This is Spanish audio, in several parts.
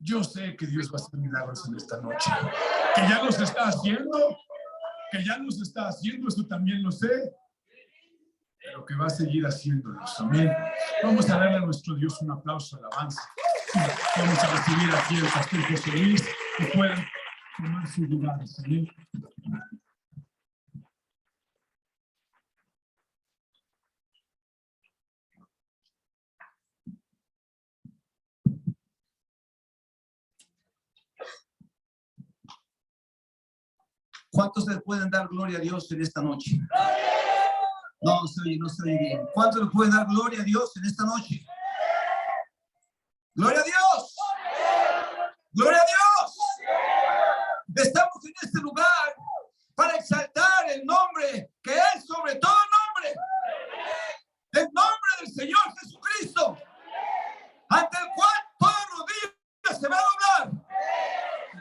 Yo sé que Dios va a hacer milagros en esta noche. Que ya los está haciendo. Que ya los está haciendo, eso también lo sé. Pero que va a seguir haciéndolos. Amén. Vamos a darle a nuestro Dios un aplauso, alabanza. Vamos a recibir aquí el pastor José Luis, que puedan tomar sus lugares. Amén. ¿Cuántos le pueden dar gloria a Dios en esta noche? No se oye bien. ¿Cuántos le pueden dar gloria a Dios en esta noche? ¡Gloria a Dios! ¡Gloria a Dios! Estamos en este lugar para exaltar el nombre que es sobre todo nombre. El nombre del Señor Jesucristo, ante el cual toda rodilla se va a doblar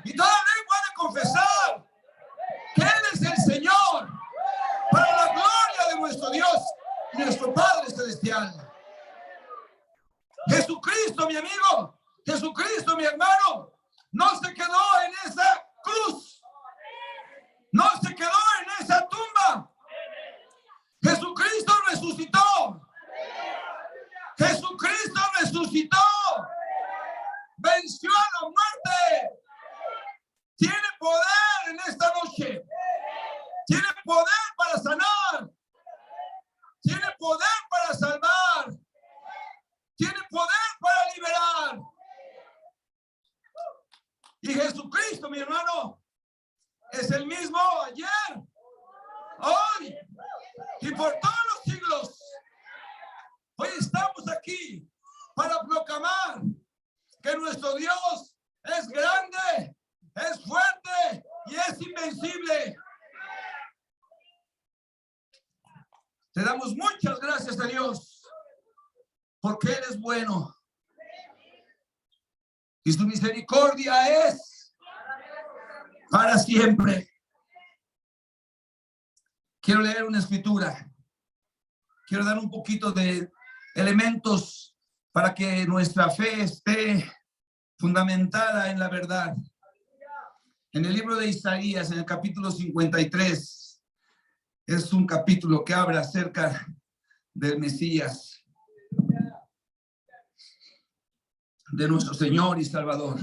y toda lengua ha de confesar que Él es el Señor, para la gloria de nuestro Dios y nuestro Padre Celestial. Jesucristo, mi amigo, Jesucristo, mi hermano, no se quedó en esa cruz, no se quedó en esa tumba. Jesucristo resucitó. Jesucristo resucitó. Venció a la muerte. Tiene poder en esta noche. Tiene poder para sanar. Tiene poder para salvar. Tiene poder para liberar. Y Jesucristo, mi hermano, es el mismo ayer, hoy y por todos los siglos. Hoy estamos aquí para proclamar que nuestro Dios es grande, es fuerte y es invencible. Le damos muchas gracias a Dios porque Él es bueno y su misericordia es para siempre. Quiero leer una escritura. Quiero dar un poquito de elementos para que nuestra fe esté fundamentada en la verdad. En el libro de Isaías, en el capítulo 53, es un capítulo que habla acerca del Mesías, de nuestro Señor y Salvador.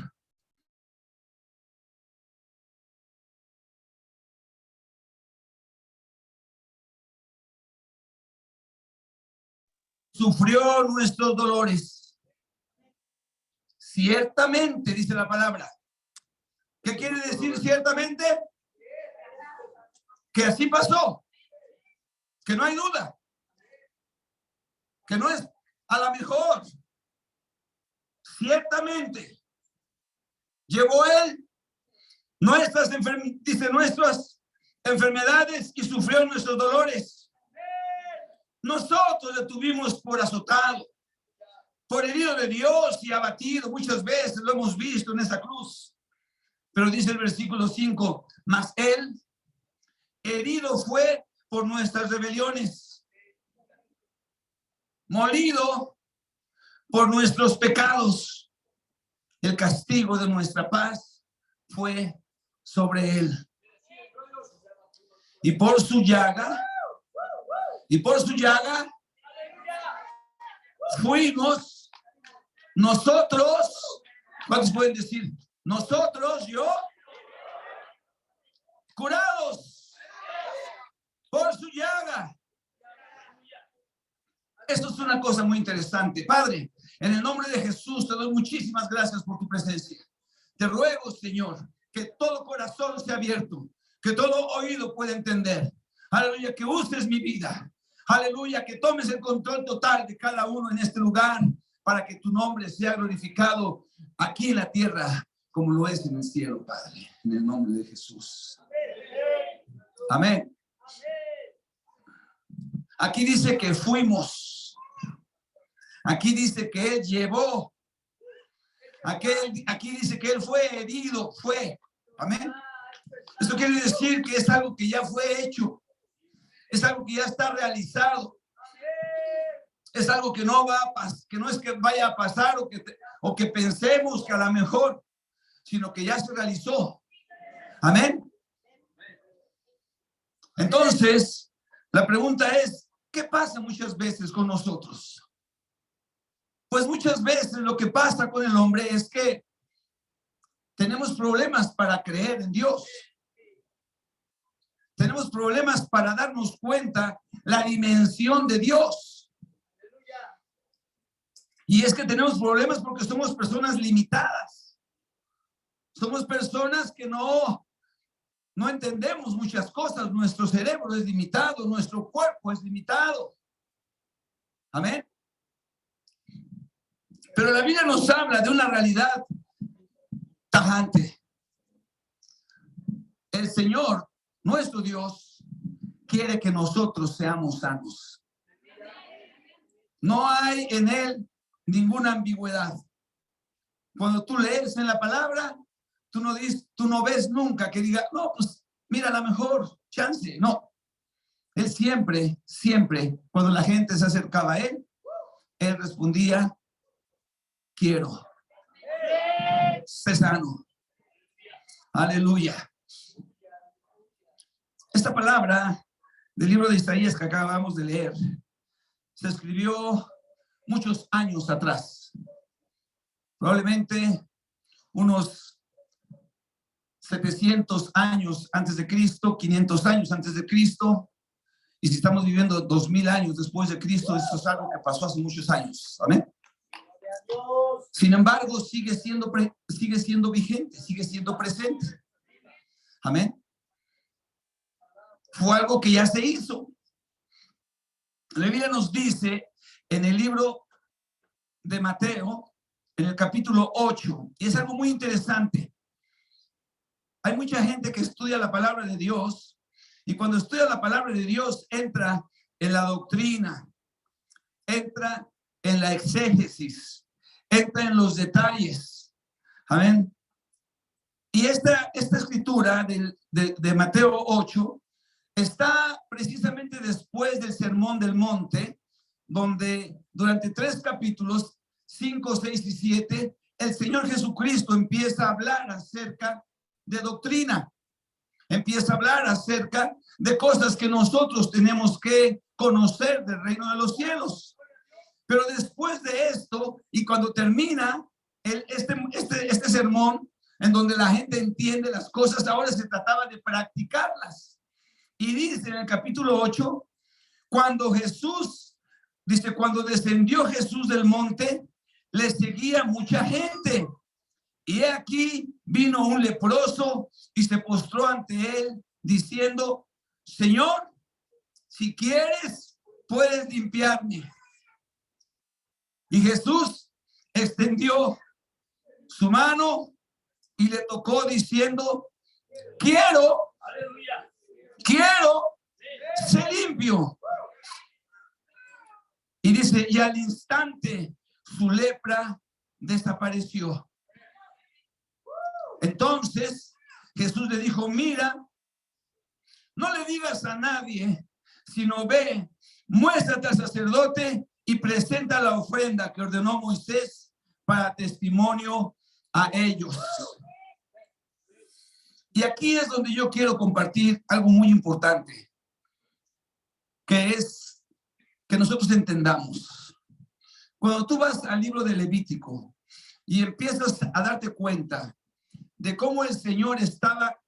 Sufrió nuestros dolores. Ciertamente, dice la palabra. ¿Qué quiere decir ciertamente? Que así pasó. Que no hay duda. Que no es a la mejor. Ciertamente. Llevó Él nuestras enfermedades y sufrió nuestros dolores. Nosotros le tuvimos por azotado, por herido de Dios y abatido. Muchas veces lo hemos visto en esa cruz. Pero dice el versículo 5, mas Él herido fue por nuestras rebeliones, molido por nuestros pecados. El castigo de nuestra paz fue sobre Él. Y por su llaga, fuimos nosotros. ¿Cuántos pueden decir? Nosotros, yo, curados por su llaga. Esto es una cosa muy interesante. Padre, en el nombre de Jesús te doy muchísimas gracias por tu presencia. Te ruego, Señor, que todo corazón sea abierto, que todo oído pueda entender. Aleluya, que uses mi vida. Aleluya, que tomes el control total de cada uno en este lugar para que tu nombre sea glorificado aquí en la tierra como lo es en el cielo, Padre, en el nombre de Jesús. Amén. Aquí dice que fuimos. Aquí dice que Él llevó. Aquí dice que Él fue herido, fue. Amén. Esto quiere decir que es algo que ya fue hecho. Es algo que ya está realizado. Es algo que no va a pasar, que no es que vaya a pasar o o que pensemos que a lo mejor, sino que ya se realizó. Amén. Entonces, la pregunta es, ¿qué pasa muchas veces con nosotros? Pues muchas veces lo que pasa con el hombre es que tenemos problemas para creer en Dios. Tenemos problemas para darnos cuenta la dimensión de Dios. Y es que tenemos problemas porque somos personas limitadas. Somos personas que no entendemos muchas cosas. Nuestro cerebro es limitado, nuestro cuerpo es limitado. Amén. Pero la Biblia nos habla de una realidad tajante. El Señor, nuestro Dios, quiere que nosotros seamos sanos. No hay en Él ninguna ambigüedad. Cuando tú lees en la palabra, tú no ves nunca que diga, no, pues mira, a lo mejor, chance. No. Él siempre, cuando la gente se acercaba a Él respondía, quiero. Sé sano. Aleluya. Esta palabra del libro de Isaías que acabamos de leer se escribió muchos años atrás. Probablemente unos 700 años antes de Cristo, 500 años antes de Cristo. Y si estamos viviendo 2000 años después de Cristo, esto es algo que pasó hace muchos años. Amén. Sin embargo, sigue siendo vigente, sigue siendo presente. Amén. Fue algo que ya se hizo. La Biblia nos dice en el libro de Mateo, en el capítulo 8, y es algo muy interesante. Hay mucha gente que estudia la palabra de Dios, y cuando estudia la palabra de Dios entra en la doctrina, entra en la exégesis, entra en los detalles. Amén. Y esta escritura de Mateo 8 está precisamente después del Sermón del Monte, donde durante 3 capítulos, 5, 6 y 7, el Señor Jesucristo empieza a hablar acerca de doctrina, empieza a hablar acerca de cosas que nosotros tenemos que conocer del reino de los cielos. Pero después de esto, y cuando termina este sermón, en donde la gente entiende las cosas, ahora se trataba de practicarlas. Y dice en el capítulo 8, cuando descendió Jesús del monte, le seguía mucha gente. Y aquí vino un leproso y se postró ante él, diciendo, Señor, si quieres, puedes limpiarme. Y Jesús extendió su mano y le tocó diciendo, quiero ser limpio. Y dice, y al instante su lepra desapareció. Entonces Jesús le dijo, mira, no le digas a nadie, sino ve, muéstrate al sacerdote y presenta la ofrenda que ordenó Moisés para testimonio a ellos. Y aquí es donde yo quiero compartir algo muy importante, que es que nosotros entendamos. Cuando tú vas al libro de Levítico y empiezas a darte cuenta de cómo el Señor estaba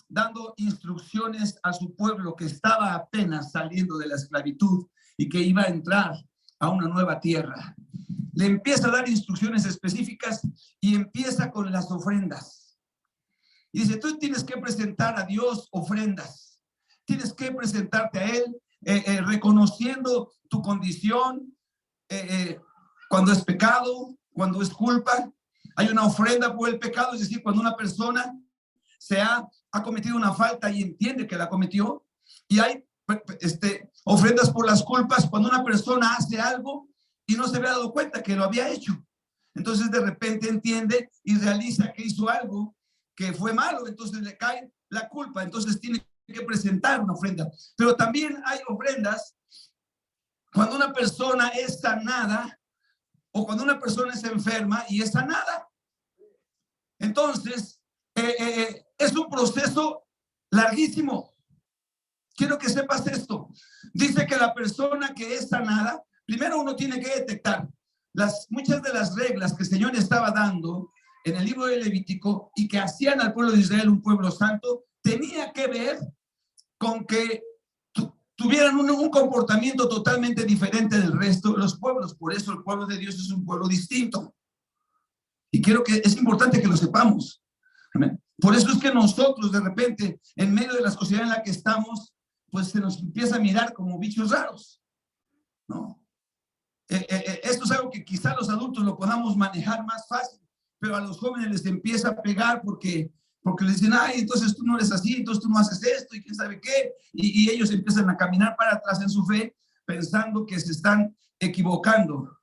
dando instrucciones a su pueblo que estaba apenas saliendo de la esclavitud y que iba a entrar a una nueva tierra, le empieza a dar instrucciones específicas y empieza con las ofrendas. Y dice, tú tienes que presentar a Dios ofrendas. Tienes que presentarte a Él reconociendo tu condición cuando es pecado, cuando es culpa. Hay una ofrenda por el pecado, es decir, cuando una persona ha cometido una falta y entiende que la cometió. Y hay ofrendas por las culpas, cuando una persona hace algo y no se había dado cuenta que lo había hecho. Entonces de repente entiende y realiza que hizo algo que fue malo, entonces le cae la culpa, entonces tiene que presentar una ofrenda. Pero también hay ofrendas cuando una persona es sanada o cuando una persona es enferma y es sanada. Entonces, es un proceso larguísimo. Quiero que sepas esto. Dice que la persona que es sanada, primero uno tiene que detectar muchas de las reglas que el Señor estaba dando en el libro de Levítico y que hacían al pueblo de Israel un pueblo santo, tenía que ver con que tuvieran un comportamiento totalmente diferente del resto de los pueblos. Por eso el pueblo de Dios es un pueblo distinto. Y quiero que es importante que lo sepamos. Amén. Por eso es que nosotros de repente, en medio de la sociedad en la que estamos, pues se nos empieza a mirar como bichos raros, ¿no? Esto es algo que quizá los adultos lo podamos manejar más fácil, pero a los jóvenes les empieza a pegar porque les dicen, ay, entonces tú no eres así, entonces tú no haces esto y quién sabe qué, y ellos empiezan a caminar para atrás en su fe pensando que se están equivocando,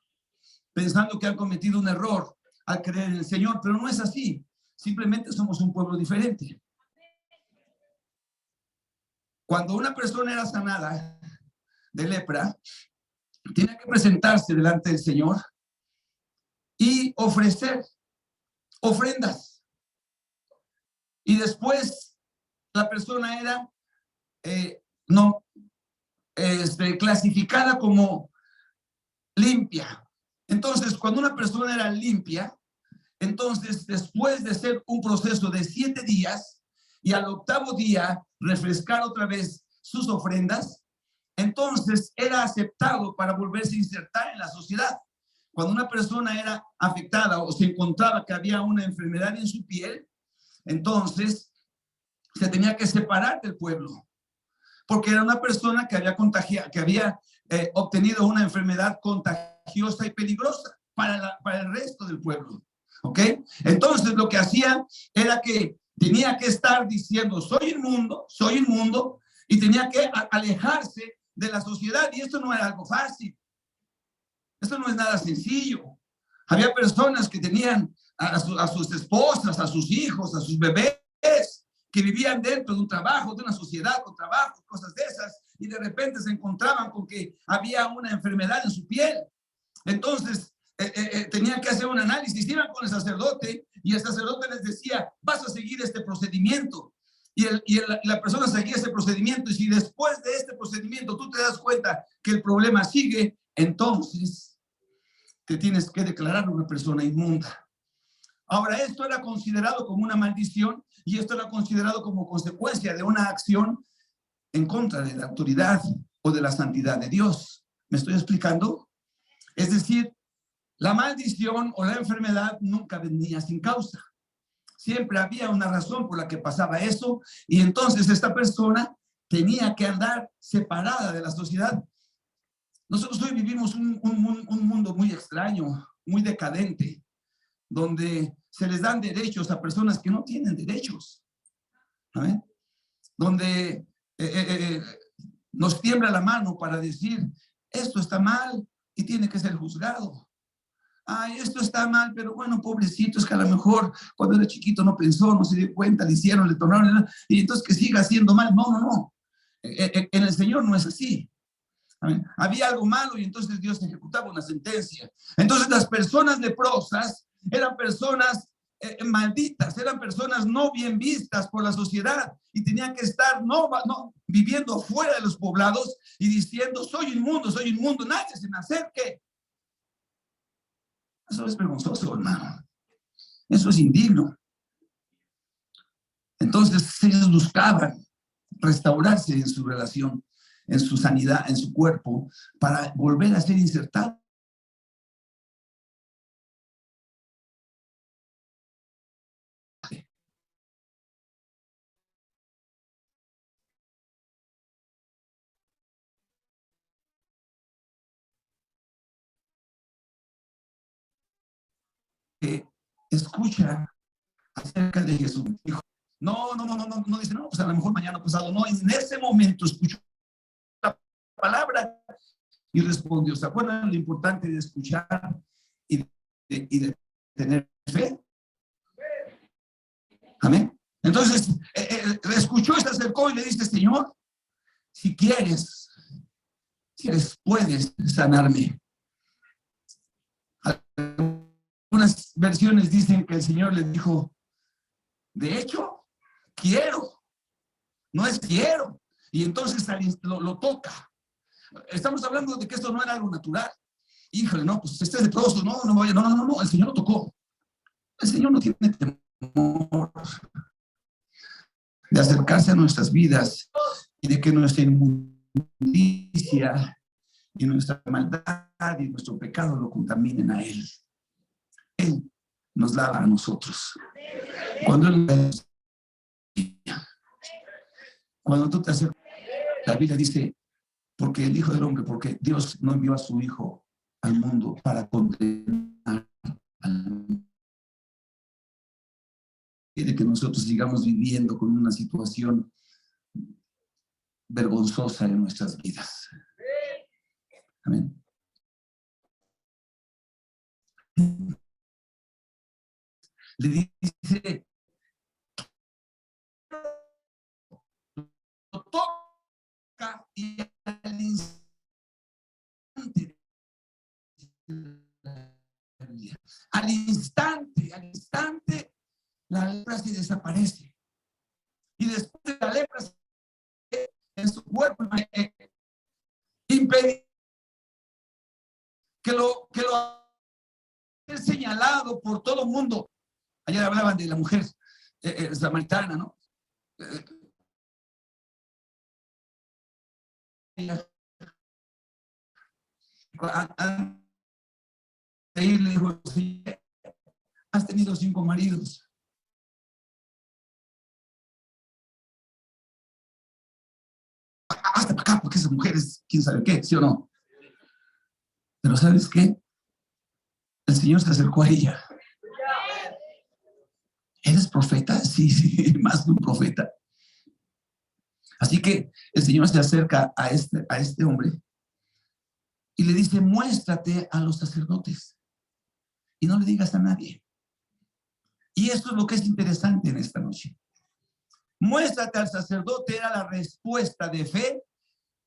pensando que han cometido un error al creer en el Señor, pero no es así, simplemente somos un pueblo diferente. Cuando una persona era sanada de lepra, tenía que presentarse delante del Señor y ofrecer ofrendas. Y después la persona era clasificada como limpia. Entonces, cuando una persona era limpia, entonces después de hacer un proceso de 7 días y al 8º día refrescar otra vez sus ofrendas, entonces era aceptado para volverse a insertar en la sociedad. Cuando una persona era afectada o se encontraba que había una enfermedad en su piel, entonces se tenía que separar del pueblo, porque era una persona que había contagiado, que había obtenido una enfermedad contagiosa y peligrosa para el resto del pueblo. ¿Ok? Entonces lo que hacía era que tenía que estar diciendo, soy inmundo, y tenía que alejarse de la sociedad, y esto no era algo fácil. Esto no es nada sencillo. Había personas que tenían a sus esposas, a sus hijos, a sus bebés, que vivían dentro de un trabajo, de una sociedad con trabajo, cosas de esas, y de repente se encontraban con que había una enfermedad en su piel. Entonces, tenían que hacer un análisis, iban con el sacerdote, y el sacerdote les decía, vas a seguir este procedimiento. Y la persona seguía ese procedimiento, y si después de este procedimiento tú te das cuenta que el problema sigue, entonces te tienes que declarar una persona inmunda. Ahora, esto era considerado como una maldición y esto era considerado como consecuencia de una acción en contra de la autoridad o de la santidad de Dios. ¿Me estoy explicando? Es decir, la maldición o la enfermedad nunca venía sin causa. Siempre había una razón por la que pasaba eso, y entonces esta persona tenía que andar separada de la sociedad. Nosotros hoy vivimos un mundo muy extraño, muy decadente, donde se les dan derechos a personas que no tienen derechos, ¿sabes? Donde nos tiembla la mano para decir, esto está mal y tiene que ser juzgado. Ay, esto está mal, pero bueno, pobrecito, es que a lo mejor cuando era chiquito no pensó, no se dio cuenta, le hicieron, le tornaron, y entonces que siga haciendo mal. No. En el Señor no es así. ¿Amén? Había algo malo y entonces Dios ejecutaba una sentencia. Entonces las personas leprosas eran personas malditas, eran personas no bien vistas por la sociedad y tenían que estar viviendo fuera de los poblados y diciendo, soy inmundo, nadie se me acerque. Eso es vergonzoso, hermano. Eso es indigno. Entonces ellos buscaban restaurarse en su relación, en su sanidad, en su cuerpo, para volver a ser insertados. Escucha acerca de Jesús. Dijo, no, dice, no, pues a lo mejor mañana pasado, no, en ese momento escuchó la palabra y respondió. ¿Se acuerdan lo importante de escuchar y de tener fe? Amén. Entonces, escuchó y se acercó y le dice, Señor, si quieres, puedes sanarme. Unas versiones dicen que el Señor le dijo, de hecho, quiero, no es quiero. Y entonces lo toca. Estamos hablando de que esto no era algo natural. Híjole, no, pues este leproso, no, el Señor lo tocó. El Señor no tiene temor de acercarse a nuestras vidas y de que nuestra inmundicia y nuestra maldad y nuestro pecado lo contaminen a Él. Él nos lava a nosotros. Cuando tú te acercas, la Biblia dice, porque el Hijo del Hombre, porque Dios no envió a su Hijo al mundo para condenar al mundo. Quiere que nosotros sigamos viviendo con una situación vergonzosa en nuestras vidas. Amén. Le dice, lo toca y al instante, la lepra se desaparece. Y después de la lepra en su cuerpo impedir que lo es señalado por todo el mundo. Ayer hablaban de la mujer samaritana, ¿no? Ahí le dijo, has tenido 5 maridos. Hasta para acá, porque esas mujeres, quién sabe qué, ¿sí o no? Pero ¿sabes qué? El Señor se acercó a ella. ¿Eres profeta? Sí, más que un profeta. Así que el Señor se acerca a este hombre y le dice, muéstrate a los sacerdotes y no le digas a nadie. Y esto es lo que es interesante en esta noche. Muéstrate al sacerdote era la respuesta de fe,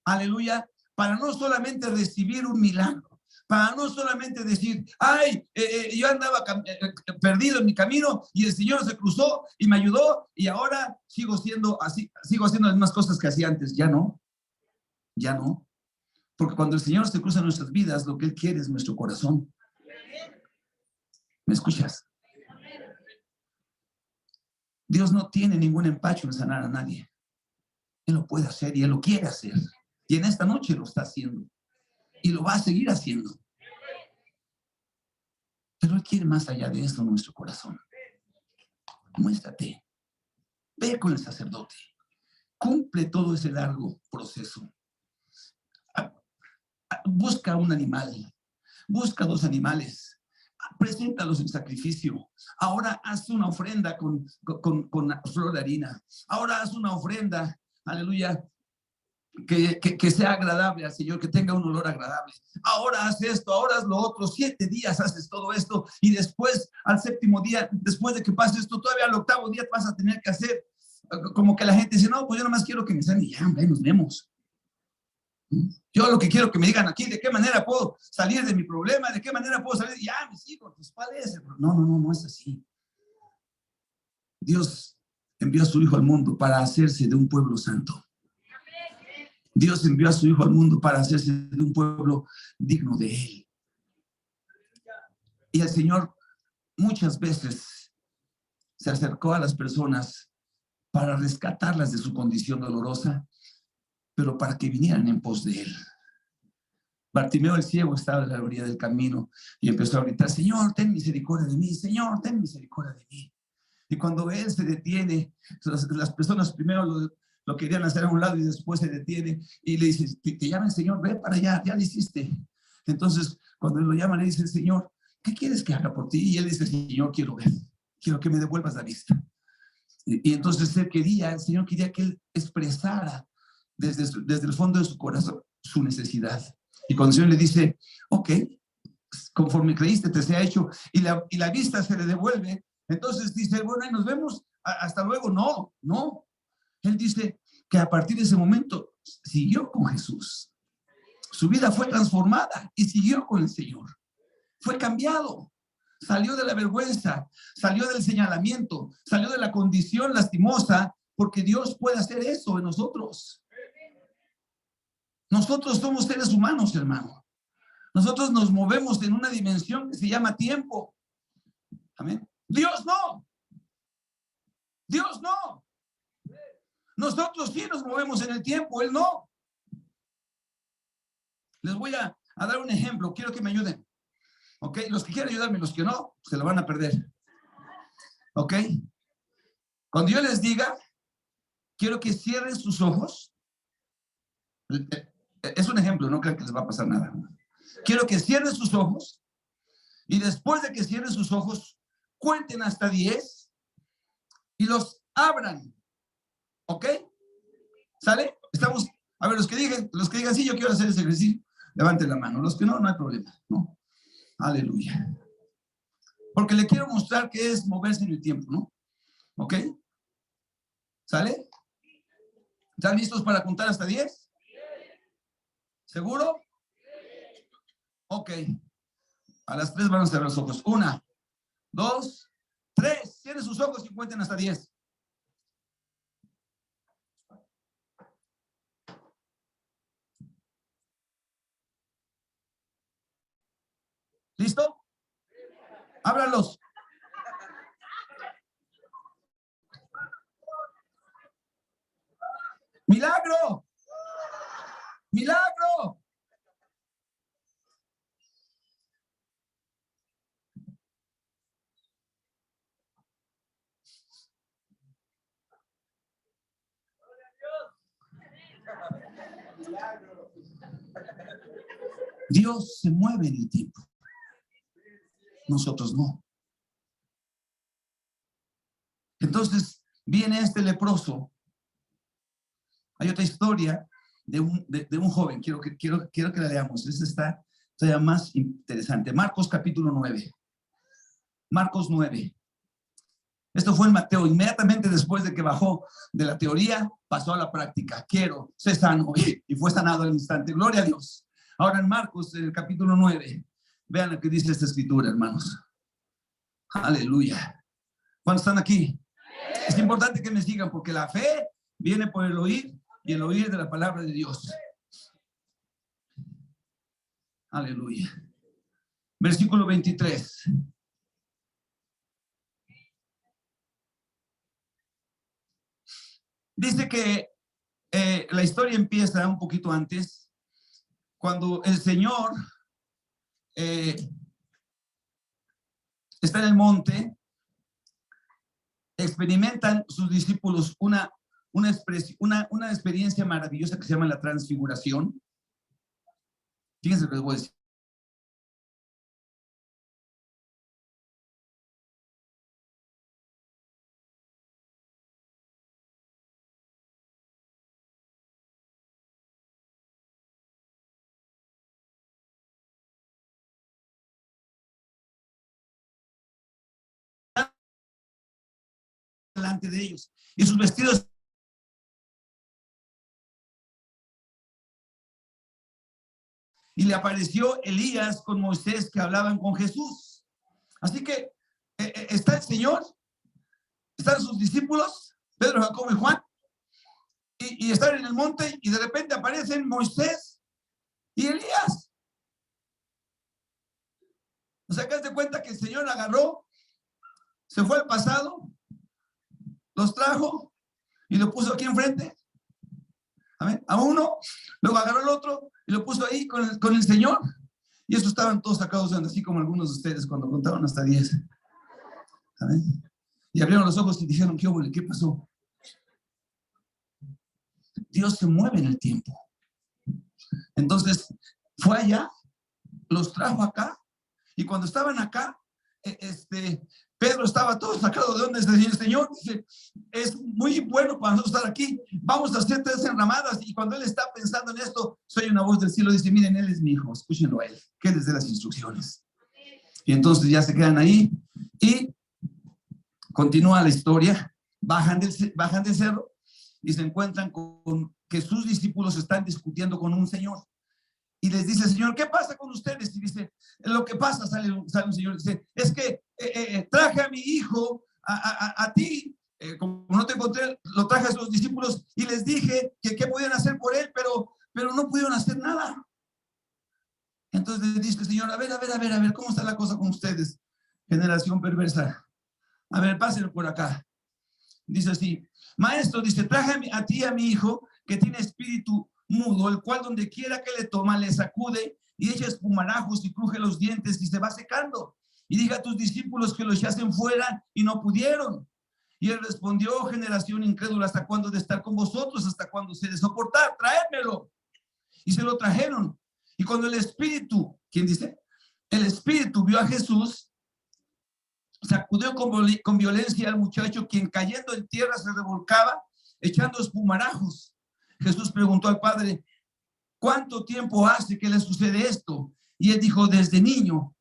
aleluya, para no solamente recibir un milagro, para no solamente decir, ay, yo andaba perdido en mi camino y el Señor se cruzó y me ayudó y ahora sigo siendo así, sigo haciendo las mismas cosas que hacía antes. Ya no. Porque cuando el Señor se cruza en nuestras vidas, lo que Él quiere es nuestro corazón. ¿Me escuchas? Dios no tiene ningún empacho en sanar a nadie. Él lo puede hacer y Él lo quiere hacer. Y en esta noche lo está haciendo. Y lo va a seguir haciendo. Pero Él quiere más allá de eso nuestro corazón. Muéstrate. Ve con el sacerdote. Cumple todo ese largo proceso. Busca un animal. Busca 2 animales. Preséntalos en sacrificio. Ahora haz una ofrenda con flor de harina. Ahora haz una ofrenda, aleluya, que sea agradable al Señor, que tenga un olor agradable. Ahora haz esto, ahora haz lo otro. 7 días haces todo esto y después, al 7º día, después de que pase esto, todavía al 8º día vas a tener que hacer como que la gente dice, no, pues yo nomás quiero que me sane y ya, hombre, nos vemos. Yo lo que quiero que me digan aquí, ¿de qué manera puedo salir de mi problema? ¿De qué manera puedo salir? Ya, mis hijos, pues ¿cuál es? No es así. Dios envió a su Hijo al mundo para hacerse de un pueblo santo. Dios envió a su Hijo al mundo para hacerse de un pueblo digno de Él. Y el Señor muchas veces se acercó a las personas para rescatarlas de su condición dolorosa, pero para que vinieran en pos de Él. Bartimeo el ciego estaba en la orilla del camino y empezó a gritar, Señor, ten misericordia de mí, Señor, ten misericordia de mí. Y cuando Él se detiene, las personas primero lo querían hacer a un lado y después se detiene y le dice, te llaman, Señor, ve para allá, ya lo hiciste. Entonces, cuando lo llaman, le dice, Señor, ¿qué quieres que haga por ti? Y él dice, Señor, quiero ver, quiero que me devuelvas la vista. Y entonces el Señor quería que él expresara desde el fondo de su corazón su necesidad. Y cuando el Señor le dice, ok, conforme creíste te sea hecho, y la vista se le devuelve, entonces dice, bueno, ahí nos vemos, hasta luego. No. Él dice que a partir de ese momento siguió con Jesús. Su vida fue transformada y siguió con el Señor. fue cambiado. Salió de la vergüenza, salió del señalamiento, salió de la condición lastimosa, porque Dios puede hacer eso en nosotros. Nosotros somos seres humanos, hermano. Nosotros nos movemos en una dimensión que se llama tiempo. Amén. Dios no. Dios no. Nosotros sí nos movemos en el tiempo, Él no. Les voy a dar un ejemplo. Quiero que me ayuden. ¿Ok? Los que quieran ayudarme, los que no, se lo van a perder. ¿Ok? Cuando yo les diga, quiero que cierren sus ojos. Es un ejemplo, no crean que les va a pasar nada. Quiero que cierren sus ojos y después de que cierren sus ojos, cuenten hasta 10 y los abran. ¿Ok? ¿Sale? Estamos, a ver, los que digan sí, yo quiero hacer ese ejercicio, levanten la mano. Los que no, no hay problema, ¿no? Aleluya. Porque le quiero mostrar que es moverse en el tiempo, ¿no? ¿Ok? ¿Sale? ¿Están listos para contar hasta 10? ¿Seguro? Ok. A las 3 van a cerrar los ojos. 1, 2, 3. Cierren sus ojos y cuenten hasta 10. ¿Listo? Ábranlos. ¡Milagro! ¡Milagro! Dios se mueve en el tiempo. Nosotros no. Entonces viene este leproso. Hay otra historia de un joven. Quiero que la leamos. Esta está todavía más interesante. Marcos capítulo 9. Marcos 9. Esto fue en Mateo. Inmediatamente después de que bajó de la teoría, pasó a la práctica. Quiero ser sano. Y fue sanado al instante. Gloria a Dios. Ahora en Marcos, el capítulo 9. Vean lo que dice esta escritura, hermanos. Aleluya. ¿Cuántos están aquí? Es importante que me sigan porque la fe viene por el oír y el oír de la palabra de Dios. Aleluya. Versículo 23. Dice que la historia empieza un poquito antes, cuando el Señor está en el monte. Experimentan sus discípulos una experiencia maravillosa que se llama la transfiguración. Fíjense lo que les voy a decir. Delante de ellos y sus vestidos y le apareció Elías con Moisés que hablaban con Jesús. Así que está el Señor, están sus discípulos Pedro, Jacobo y Juan y están en el monte y de repente aparecen Moisés y Elías. O sea, que haz de cuenta que el Señor agarró, se fue al pasado, los trajo y lo puso aquí enfrente. Amén. A uno, luego agarró al otro y lo puso ahí con el Señor. Y estos estaban todos sacados de onda, así como algunos de ustedes cuando contaron hasta 10. Amén. Y abrieron los ojos y dijeron, ¿qué pasó? Dios se mueve en el tiempo. Entonces, fue allá, los trajo acá, y cuando estaban acá, Pedro estaba todo sacado de onda. El Señor dice, es muy bueno para nosotros estar aquí, vamos a hacer 3 enramadas. Y cuando él está pensando en esto, soy una voz del cielo, dice, miren, él es mi hijo, escúchenlo a él, que les dé las instrucciones. Y entonces ya se quedan ahí y continúa la historia. Bajan del cerro y se encuentran con que sus discípulos están discutiendo con un señor. Y les dice, Señor, ¿qué pasa con ustedes? Y dice, lo que pasa, sale un señor, dice, es que traje a mi hijo a ti, como no te encontré, lo traje a sus discípulos y les dije que qué podían hacer por él, pero no pudieron hacer nada. Entonces le dice, Señor, a ver, ¿cómo está la cosa con ustedes? Generación perversa. A ver, pásenlo por acá. Dice así, maestro, dice, traje a ti a mi hijo que tiene espíritu mudo, el cual donde quiera que le toma, le sacude y echa espumarajos y cruje los dientes y se va secando. Y diga a tus discípulos que lo echasen fuera y no pudieron. Y él respondió, generación incrédula, ¿hasta cuándo de estar con vosotros? ¿Hasta cuándo se de soportar? Traédmelo. Y se lo trajeron. Y cuando el espíritu, ¿quién dice? El espíritu vio a Jesús, sacudió con violencia al muchacho, quien cayendo en tierra se revolcaba, echando espumarajos. Jesús preguntó al padre, ¿cuánto tiempo hace que le sucede esto? Y él dijo, desde niño.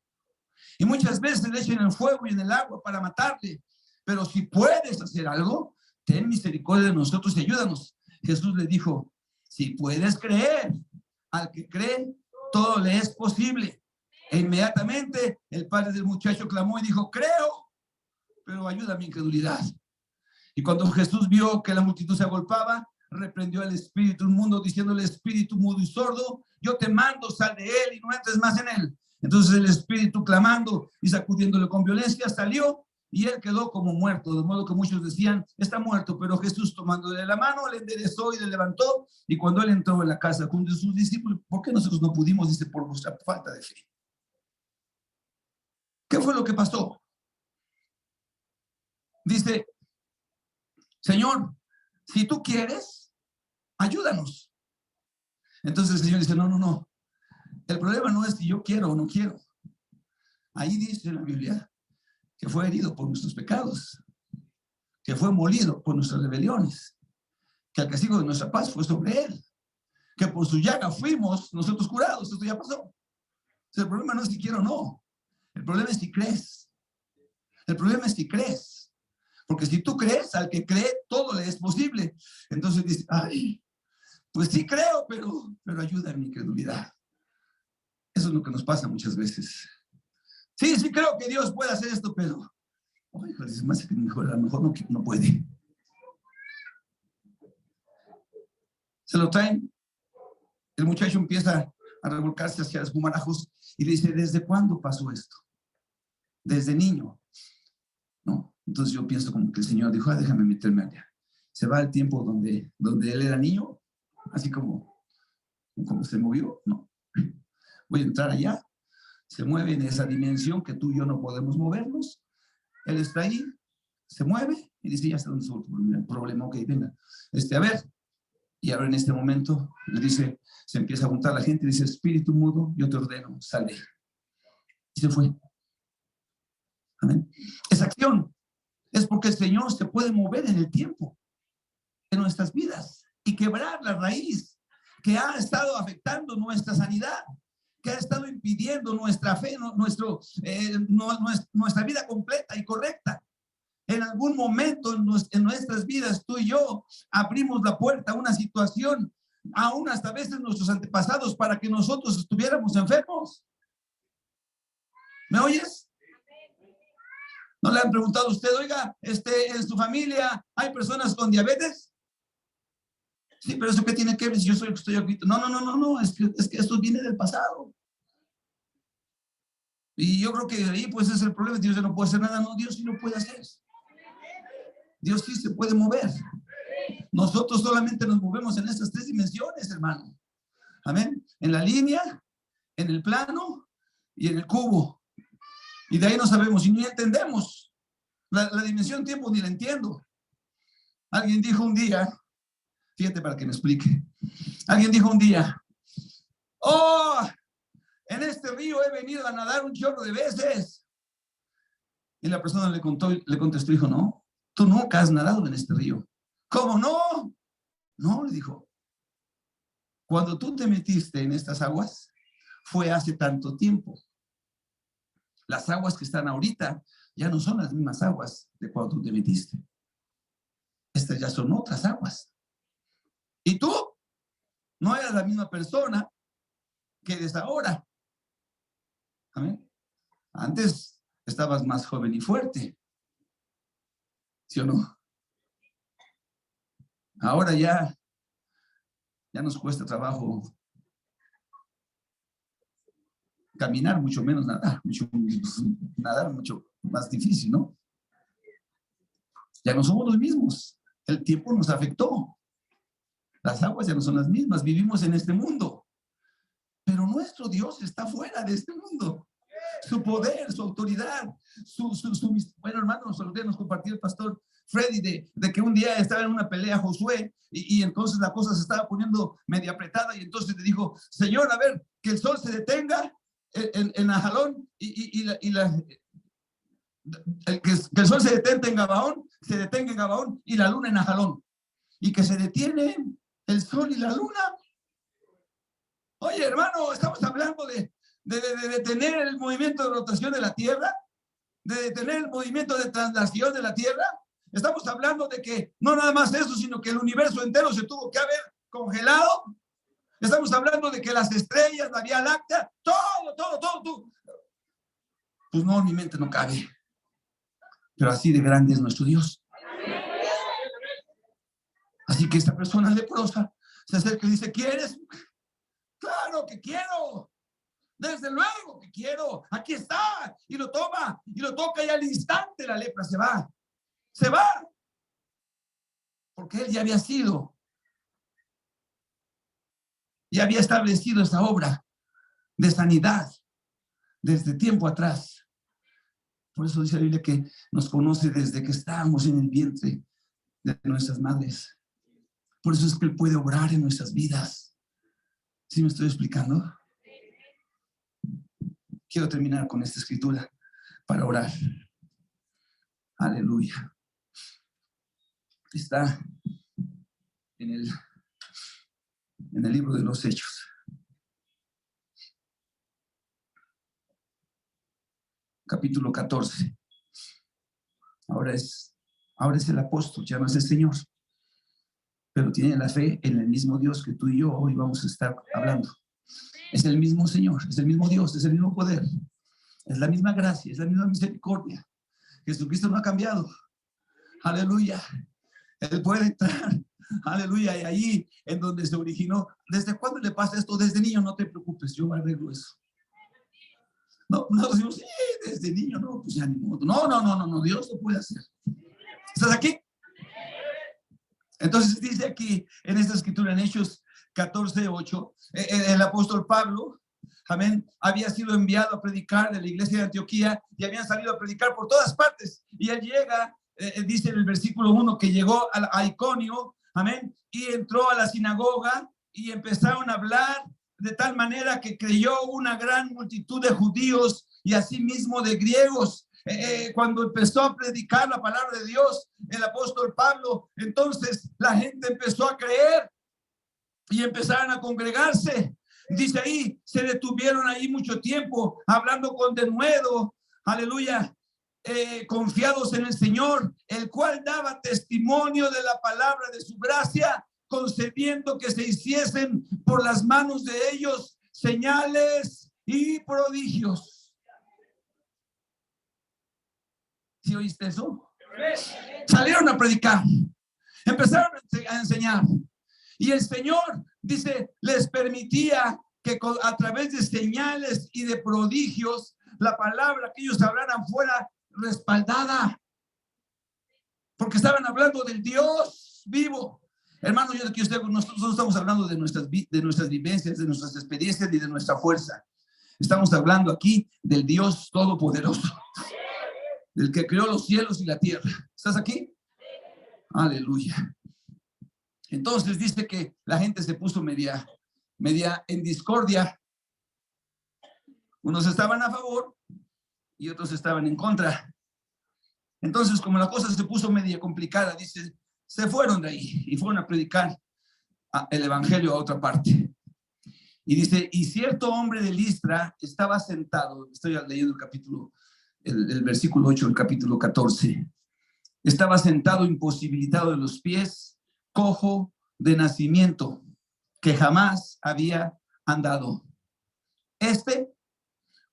Y muchas veces le echan en el fuego y en el agua para matarle. Pero si puedes hacer algo, ten misericordia de nosotros y ayúdanos. Jesús le dijo, si puedes creer, al que cree, todo le es posible. E inmediatamente el padre del muchacho clamó y dijo, creo, pero ayuda a mi incredulidad. Y cuando Jesús vio que la multitud se agolpaba, reprendió al espíritu inmundo, diciéndole, espíritu mudo y sordo, yo te mando, sal de él y no entres más en él. Entonces el espíritu, clamando y sacudiéndole con violencia, salió y él quedó como muerto, de modo que muchos decían, está muerto, pero Jesús, tomándole la mano, le enderezó y le levantó. Y cuando él entró en la casa junto a sus discípulos, ¿por qué nosotros no pudimos? Dice, por nuestra falta de fe. ¿Qué fue lo que pasó? Dice, Señor, si tú quieres, ayúdanos. Entonces el Señor dice, no. El problema no es si yo quiero o no quiero. Ahí dice en la Biblia que fue herido por nuestros pecados, que fue molido por nuestras rebeliones, que el castigo de nuestra paz fue sobre él, que por su llaga fuimos nosotros curados. Esto ya pasó. Entonces, el problema no es si quiero o no. El problema es si crees. El problema es si crees. Porque si tú crees, al que cree, todo le es posible. Entonces dice, ay, pues sí creo, pero ayuda a mi incredulidad. Eso es lo que nos pasa muchas veces. Sí creo que Dios puede hacer esto, pero oh, hijo, es más que mejor, a lo mejor no puede. Se lo traen. El muchacho empieza a revolcarse hacia los espumarajos y le dice, ¿desde cuándo pasó esto? Desde niño. ¿No? Entonces yo pienso como que el Señor dijo, déjame meterme allá. Se va al tiempo donde él era niño, así como se movió. No. Voy a entrar allá. Se mueve en esa dimensión que tú y yo no podemos movernos. Él está ahí, se mueve y dice, ya está donde el problema, ok, venga. A ver. Y ahora en este momento le dice, se empieza a juntar la gente y dice, espíritu mudo, yo te ordeno, sale. Y se fue. Amén. Esa acción es porque el Señor se puede mover en el tiempo, en nuestras vidas, y quebrar la raíz que ha estado afectando nuestra sanidad, que ha estado impidiendo nuestra fe, nuestra vida completa y correcta. En algún momento en nuestras vidas, tú y yo abrimos la puerta a una situación, aún hasta veces nuestros antepasados, para que nosotros estuviéramos enfermos. ¿Me oyes? ¿No le han preguntado a usted, oiga, en su familia hay personas con diabetes? Sí, pero ¿eso qué tiene que ver si yo soy el que estoy aquí? No, es que esto viene del pasado. Y yo creo que ahí pues es el problema, Dios no puede hacer nada. No, Dios sí lo puede hacer. Dios sí se puede mover. Nosotros solamente nos movemos en estas tres dimensiones, hermano. Amén. En la línea, en el plano y en el cubo. Y de ahí no sabemos y ni entendemos. La dimensión tiempo ni la entiendo. Alguien dijo un día, fíjate para que me explique. Alguien dijo un día, oh, en este río he venido a nadar un chorro de veces. Y la persona le contestó, dijo, no, tú nunca has nadado en este río. ¿Cómo no? No, le dijo, cuando tú te metiste en estas aguas, fue hace tanto tiempo. Las aguas que están ahorita ya no son las mismas aguas de cuando tú te metiste. Estas ya son otras aguas. Y tú no eras la misma persona que eres ahora. Amén. Antes estabas más joven y fuerte, ¿sí o no? Ahora ya nos cuesta trabajo caminar, mucho menos nadar, mucho más difícil, ¿no? Ya no somos los mismos. El tiempo nos afectó. Las aguas ya no son las mismas. Vivimos en este mundo. Pero nuestro Dios está fuera de este mundo. Su poder, su autoridad, bueno, hermanos, el día nos compartió el pastor Freddy de que un día estaba en una pelea Josué y entonces la cosa se estaba poniendo media apretada y entonces le dijo, Señor, a ver, que el sol se detenga en Ajalón que el sol se detenga en Gabaón y la luna en Ajalón, y que se detienen el sol y la luna. Oye, hermano, estamos hablando de detener el movimiento de rotación de la Tierra, de detener el movimiento de traslación de la Tierra. Estamos hablando de que no nada más eso, sino que el universo entero se tuvo que haber congelado. Estamos hablando de que las estrellas, la Vía Láctea, todo. Pues no, mi mente no cabe. Pero así de grande es nuestro Dios. Así que esta persona leprosa se acerca y dice, ¿quieres? Claro que quiero. Desde luego que quiero. Aquí está. Y lo toma y lo toca y al instante la lepra se va. Se va. Porque él ya había sido. Ya había establecido esa obra de sanidad desde tiempo atrás. Por eso dice la Biblia que nos conoce desde que estábamos en el vientre de nuestras madres. Por eso es que él puede obrar en nuestras vidas. ¿Sí me estoy explicando? Quiero terminar con esta escritura para orar. Aleluya. Está en el libro de los Hechos. Capítulo 14. Ahora es el apóstol, ya no es el Señor, pero tiene la fe en el mismo Dios que tú y yo hoy vamos a estar hablando. Es el mismo Señor, es el mismo Dios, es el mismo poder, es la misma gracia, es la misma misericordia. Jesucristo no ha cambiado. Aleluya. Él puede entrar, aleluya, y ahí en donde se originó. ¿Desde cuándo le pasa esto? Desde niño, no te preocupes, yo arreglo eso. No, decimos, sí, desde niño, no, pues ya ni modo. No, Dios lo puede hacer. ¿Estás aquí? Entonces dice aquí en esta escritura en Hechos 14:8, el apóstol Pablo, amén, había sido enviado a predicar de la iglesia de Antioquía y habían salido a predicar por todas partes. Y él llega, dice en el versículo 1 que llegó a Iconio, amén, y entró a la sinagoga y empezaron a hablar de tal manera que creyó una gran multitud de judíos y asimismo de griegos. Cuando empezó a predicar la palabra de Dios, el apóstol Pablo, entonces la gente empezó a creer y empezaron a congregarse. Dice ahí, se detuvieron ahí mucho tiempo, hablando con denuedo, aleluya, confiados en el Señor, el cual daba testimonio de la palabra de su gracia, concediendo que se hiciesen por las manos de ellos señales y prodigios. ¿Sí oíste eso? Salieron a predicar, empezaron a enseñar, y el Señor, dice, les permitía que a través de señales y de prodigios la palabra que ellos hablaran fuera respaldada, porque estaban hablando del Dios vivo. Hermano, nosotros no estamos hablando de nuestras vivencias, de nuestras experiencias ni de nuestra fuerza. Estamos hablando aquí del Dios todopoderoso, del que creó los cielos y la tierra. ¿Estás aquí? Aleluya. Entonces dice que la gente se puso media en discordia. Unos estaban a favor y otros estaban en contra. Entonces, como la cosa se puso media complicada, dice, se fueron de ahí y fueron a predicar el evangelio a otra parte. Y dice, y cierto hombre de Listra estaba sentado, estoy leyendo el versículo 8 del capítulo 14, estaba sentado imposibilitado de los pies, cojo de nacimiento, que jamás había andado. Este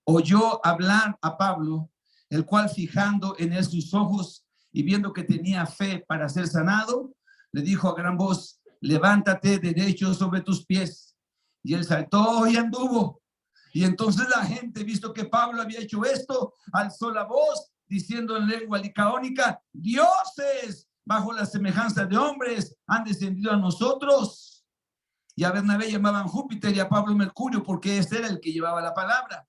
oyó hablar a Pablo, el cual fijando en él sus ojos y viendo que tenía fe para ser sanado, le dijo a gran voz: levántate derecho sobre tus pies. Y él saltó y anduvo. Y entonces la gente, visto que Pablo había hecho esto, alzó la voz diciendo en lengua licaónica: dioses bajo la semejanza de hombres han descendido a nosotros. Y a Bernabé llamaban Júpiter y a Pablo Mercurio, porque este era el que llevaba la palabra.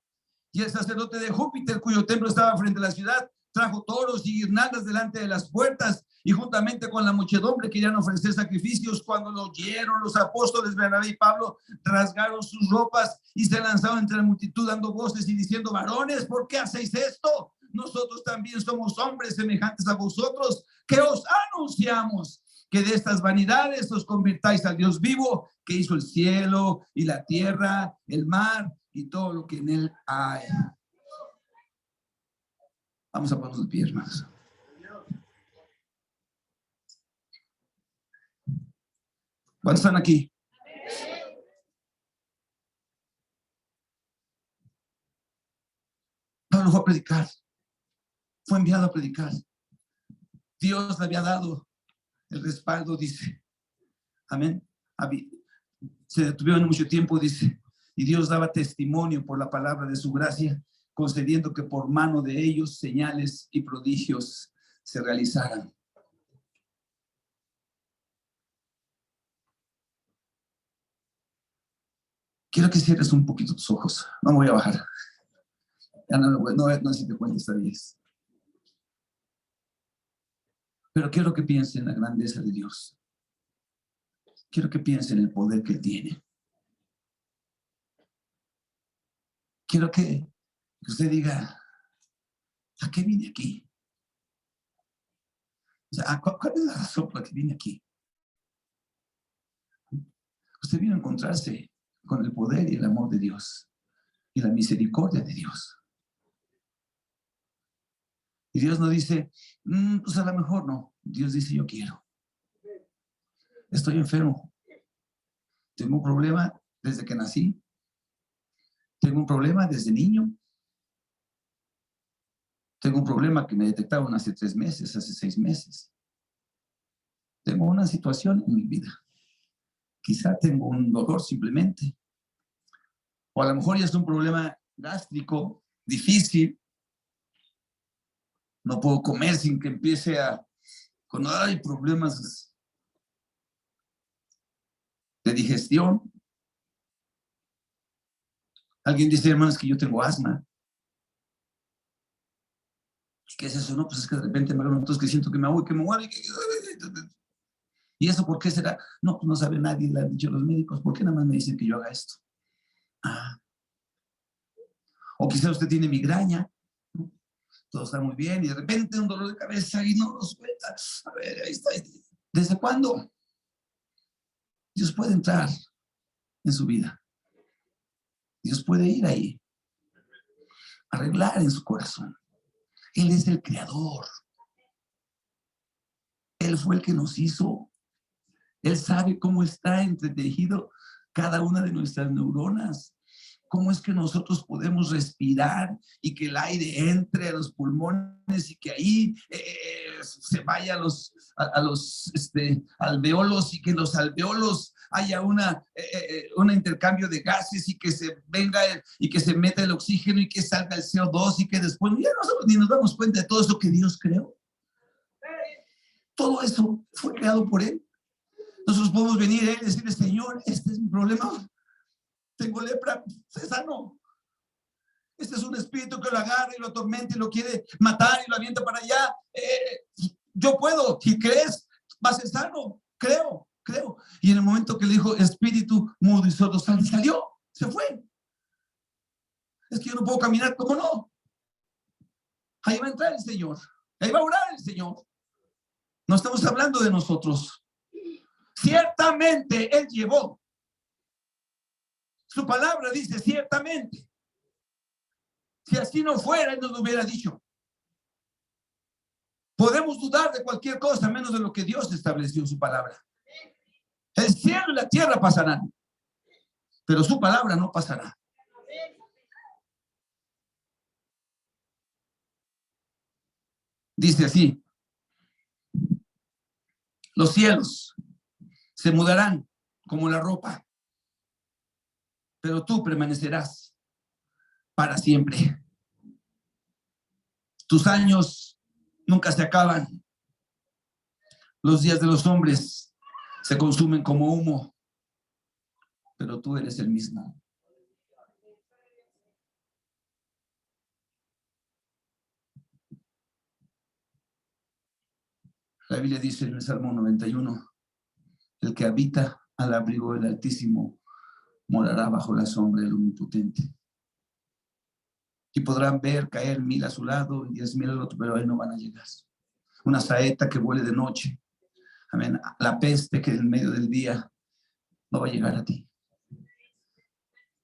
Y el sacerdote de Júpiter, cuyo templo estaba frente a la ciudad, trajo toros y guirnaldas delante de las puertas, y juntamente con la muchedumbre querían ofrecer sacrificios. Cuando lo oyeron los apóstoles Bernabé y Pablo, rasgaron sus ropas y se lanzaron entre la multitud dando voces y diciendo: varones, ¿por qué hacéis esto? Nosotros también somos hombres semejantes a vosotros, que os anunciamos que de estas vanidades os convirtáis al Dios vivo, que hizo el cielo y la tierra, el mar y todo lo que en él hay. Vamos a ponernos de pie, hermanos. ¿Cuántos están aquí? Pablo fue a predicar. Fue enviado a predicar. Dios le había dado el respaldo, dice. Amén. Se detuvieron mucho tiempo, dice. Y Dios daba testimonio por la palabra de su gracia, concediendo que por mano de ellos señales y prodigios se realizaran. Quiero que cierres un poquito tus ojos. No me voy a bajar. Ya no sé si te cuento esta vez. Pero quiero que piensen en la grandeza de Dios. Quiero que piensen en el poder que Él tiene. Quiero que usted diga: ¿a qué vine aquí? O sea, ¿cuál es la razón por la que vine aquí? Usted vino a encontrarse con el poder y el amor de Dios y la misericordia de Dios. Y Dios no dice: pues a lo mejor no. Dios dice: yo quiero. Estoy enfermo. Tengo un problema desde que nací. Tengo un problema desde niño. Tengo un problema que me detectaron hace 3 meses, hace 6 meses. Tengo una situación en mi vida. Quizá tengo un dolor simplemente. O a lo mejor ya es un problema gástrico difícil. No puedo comer sin que empiece con problemas de digestión. Alguien dice: hermanos, que yo tengo asma. ¿Qué es eso? No, pues es que de repente me agarro entonces que siento que me ahogo y que me muero. ¿Y eso por qué será? No, pues no sabe nadie, le han dicho los médicos. ¿Por qué nada más me dicen que yo haga esto? O quizá usted tiene migraña, ¿no? Todo está muy bien y de repente un dolor de cabeza y no lo suelta. A ver, ahí está. ¿Desde cuándo? Dios puede entrar en su vida. Dios puede ir ahí, arreglar en su corazón. Él es el creador. Él fue el que nos hizo. Él sabe cómo está entretejido cada una de nuestras neuronas. ¿Cómo es que nosotros podemos respirar y que el aire entre a los pulmones y que ahí se vaya a los alveolos y que en los alveolos haya un intercambio de gases y que se venga y que se meta el oxígeno y que salga el CO2 y que después ya nosotros ni nos damos cuenta de todo eso que Dios creó? Todo eso fue creado por Él. Nosotros podemos venir a Él y decirle: Señor, este es mi problema. Tengo lepra, se sanó. Este es un espíritu que lo agarra y lo atormenta y lo quiere matar y lo avienta para allá. Yo puedo, si crees, vas a ser sano. Creo. Y en el momento que le dijo: espíritu mudo y sordo, salió, se fue. Es que yo no puedo caminar, ¿cómo no? Ahí va a entrar el Señor, ahí va a orar el Señor. No estamos hablando de nosotros. Ciertamente Él llevó. Su palabra dice: ciertamente. Si así no fuera, Él nos lo hubiera dicho. Podemos dudar de cualquier cosa menos de lo que Dios estableció en su palabra. El cielo y la tierra pasarán, pero su palabra no pasará. Dice así: los cielos se mudarán como la ropa, pero tú permanecerás para siempre. Tus años nunca se acaban. Los días de los hombres se consumen como humo, pero tú eres el mismo. La Biblia dice en el Salmo 91, el que habita al abrigo del Altísimo morará bajo la sombra del Omnipotente. Y podrán ver caer 1000 a su lado y 10,000 al otro, pero a él no van a llegar. Una saeta que vuele de noche, amén, la peste que en medio del día no va a llegar a ti.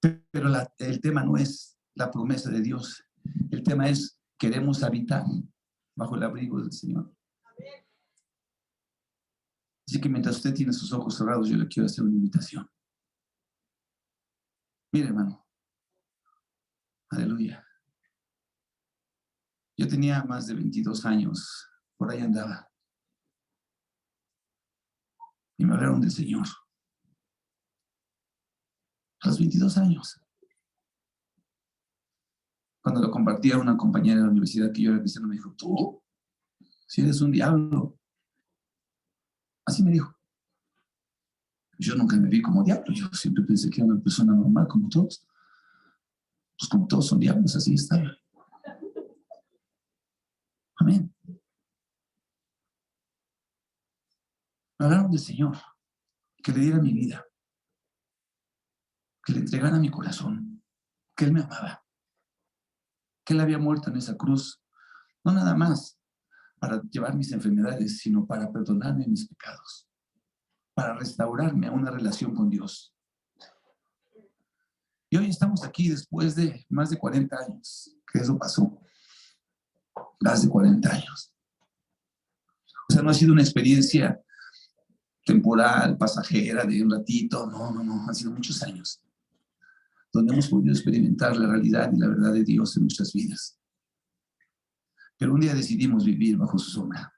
Pero el tema no es la promesa de Dios. El tema es: queremos habitar bajo el abrigo del Señor. Así que mientras usted tiene sus ojos cerrados, yo le quiero hacer una invitación. Mire, hermano. Aleluya. Yo tenía más de 22 años. Por ahí andaba. Y me hablaron del Señor. A los 22 años. Cuando lo compartía una compañera de la universidad que yo era cristiano, me dijo: tú, si eres un diablo. Así me dijo. Yo nunca me vi como diablo. Yo siempre pensé que era una persona normal, como todos. Pues como todos son diablos, así estaba. Amén. Me hablaron del Señor, que le diera mi vida, que le entregara mi corazón, que Él me amaba, que Él había muerto en esa cruz, no nada más para llevar mis enfermedades, sino para perdonarme mis pecados, para restaurarme a una relación con Dios. Y hoy estamos aquí después de más de 40 años, que eso pasó, más de 40 años. O sea, no ha sido una experiencia temporal, pasajera, de un ratito, no, han sido muchos años, donde hemos podido experimentar la realidad y la verdad de Dios en nuestras vidas. Pero un día decidimos vivir bajo su sombra.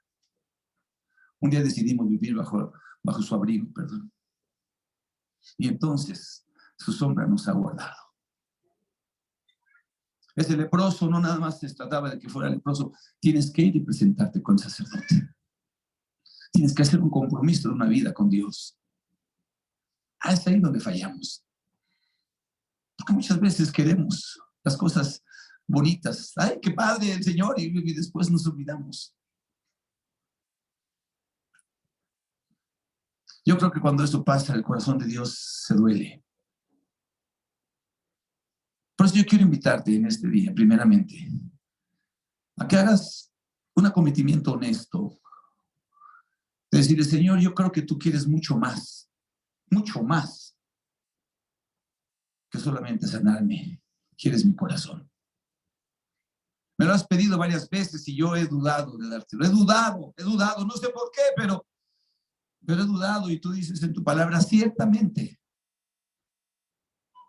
Un día decidimos vivir bajo su abrigo, perdón. Y entonces su sombra nos ha guardado. Ese leproso no nada más se trataba de que fuera leproso. Tienes que ir y presentarte con el sacerdote. Tienes que hacer un compromiso de una vida con Dios. Es ahí donde fallamos. Porque muchas veces queremos las cosas bonitas. ¡Ay, qué padre el Señor! Y después nos olvidamos. Yo creo que cuando eso pasa, el corazón de Dios se duele. Por eso yo quiero invitarte en este día, primeramente, a que hagas un acometimiento honesto. De decirle: Señor, yo creo que tú quieres mucho más que solamente sanarme. Quieres mi corazón. Me lo has pedido varias veces y yo he dudado de dártelo. He dudado, no sé por qué, pero he dudado, y tú dices en tu palabra: ciertamente,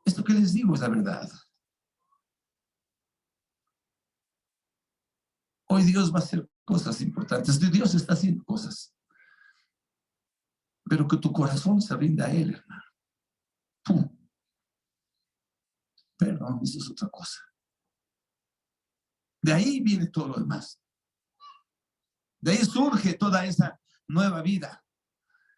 esto que les digo es la verdad. Hoy Dios va a hacer cosas importantes. Dios está haciendo cosas. Pero que tu corazón se rinda a Él, hermano. ¡Pum! Perdón, eso es otra cosa. De ahí viene todo lo demás. De ahí surge toda esa nueva vida.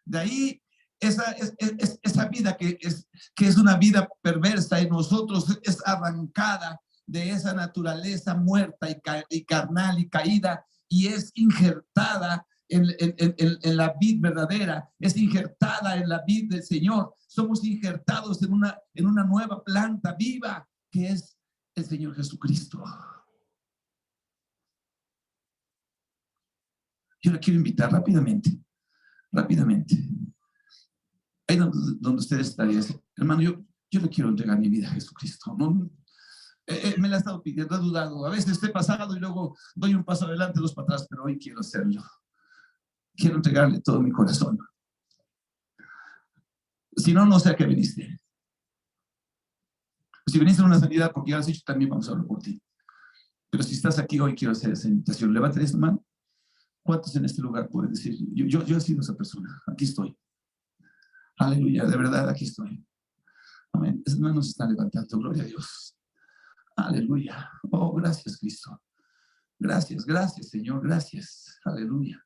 De ahí esa vida que es una vida perversa en nosotros, es arrancada de esa naturaleza muerta y carnal y caída, y es injertada en la vid verdadera, es injertada en la vid del Señor. Somos injertados en una nueva planta viva, que es el Señor Jesucristo. Yo le quiero invitar rápidamente, ahí donde ustedes están, hermano, yo le quiero entregar mi vida a Jesucristo. No, me la he estado pidiendo, he dudado. A veces he pasado y luego doy un paso adelante, 2 para atrás, pero hoy quiero hacerlo. Quiero entregarle todo mi corazón. Si no, no sé a qué viniste. Si viniste a una sanidad porque ya lo has hecho, también vamos a hablar por ti. Pero si estás aquí hoy, quiero hacer esa invitación. Levántale esta mano. ¿Cuántos en este lugar pueden decir, yo he sido esa persona, aquí estoy? Aleluya, de verdad, aquí estoy. Amén. Esas manos se están levantando, gloria a Dios. Aleluya. Oh, gracias, Cristo. Gracias, gracias, Señor, gracias. Aleluya.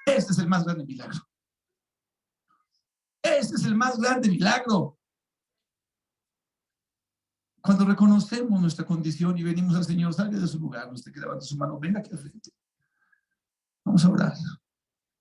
Este es el más grande milagro. Este es el más grande milagro. Cuando reconocemos nuestra condición y venimos al Señor, salga de su lugar, usted que levanta su mano, venga aquí al frente. Vamos a orar.